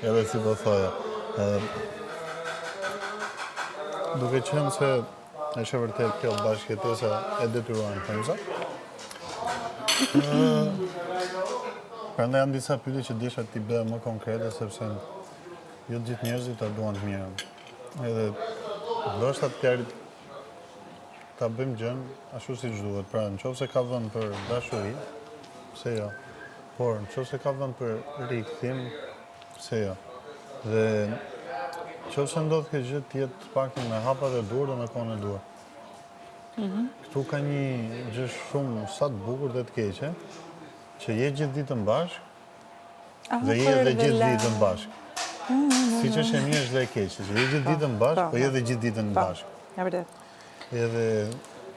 edhe si po thoja. Duke qenë se është vërtet kjo bashkëjetesa e detyruar themsa. Prandaj janë disa pyetje që desha t'i bëja më konkrete sepse jo gjithë njerëzit ta duan të mirën. Edhe ndoshta ta bëjmë gjën ashtu siç duhet. Pra, nëse ka vend për dashuri, pse jo? Por nëse ka vend për rikthim, pse jo? Dhe nëse ndodh kjo gjë të jetë pak me hapat e dur dhe me kohën e dur. Këtu ka një gjë shumë sa të bukur dhe të keqe, që je gjithë ditën bashkë dhe je dhe gjithë ditën bashkë. Siç është e mirë është dhe e keqe, që je gjithë ditën bashkë, po je dhe gjithë ditën bashkë. Ja vërtet. Edhe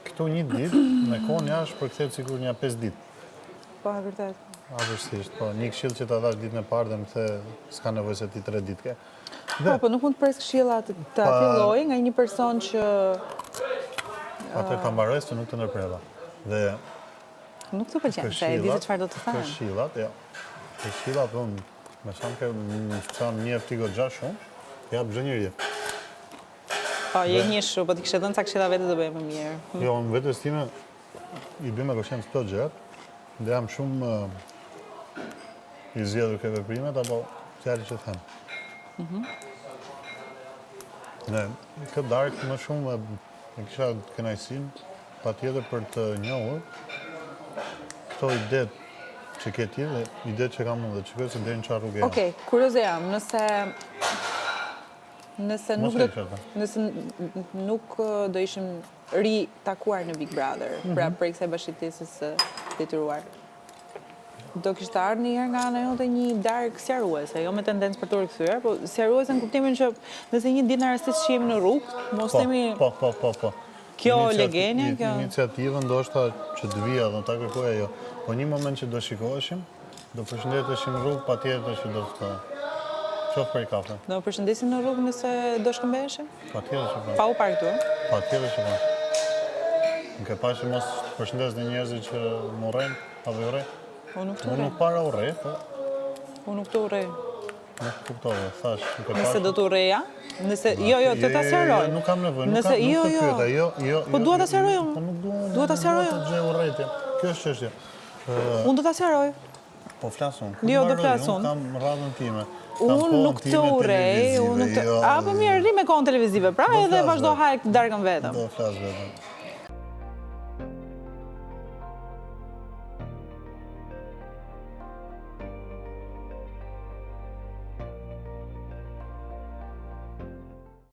këtu një ditë, me kohën jashtë përkthehet sikur një 5 ditë. Po, e vërtet. Vërtetësisht, po, një këshill që ta dash ditën e parë dhe më the s'ka nevojë se ti 3 ditë ke. Po, nuk mund të pres këshilla të fillojë nga një person që atëherë ta mbaroj se nuk të ndërpreva. Dhe nuk të pëlqen, se e di se çfarë do të thënë. Këshillat, jo. Këshillat, me sa më çan mirë ti goxha shumë, jap çdo njeri. Po, je një shumë, po ti kishe dhënë ca këshilla vetë do bëje më mirë. Jo, në vetes time i bëj me konsciencë këto gjërat, dhe jam shumë i zgjedhur ke veprimet apo fjalë që them. Ne, këtë darkë më shumë e kisha kënaqësinë patjetër për të njohur këto idetë që ke ti dhe idetë që kam unë dhe që këtë se deri në çfarë rrugë jam. Okej, kurioze jam, nëse nuk do ishim ritakuar në Big Brother, pra për kësaj bashkëjetesës së detyruar, do kishte ardhur një herë nga ana jote një darkë sqaruese, jo me tendencë për të rikthyer, po sqaruese në kuptimin që nëse një ditë na rastisht që jemi në rrugë, mos themi Po. Kjo legenja, kjo iniciativë ndoshta që të vija dhe ta kërkoj ajo. Po një moment që do shikoheshim, do përshëndeteshim në rrugë, patjetër që do të qof për kafe. Do përshëndesim në rrugë nëse do shkëmbeheshim? Patjetër që po. Pa u parktuar? Patjetër që po. Nuk e pa që mos përshëndes dhe njerëzit që më urrejnë, apo i urrej. Unë nuk para urrej, po. Unë nuk të urrej. Nuk kuptove, thash. Nëse do të urreja? Nëse, jo, të ta sqaroj. Nuk kam nevojë, nuk të pyeta, jo. Po dua ta sqaroj unë. Po nuk dua. Dua ta sqaroj. Gjë urrejtje. Kjo është çështja. Unë do ta sqaroj. Po flas unë. Jo, do flas unë. Kam radhën time. Unë nuk të urrej, unë nuk të... A, po mirë, rri me kohën televizive, pra edhe vazhdo hajk darkën vetëm. Do flas vetëm.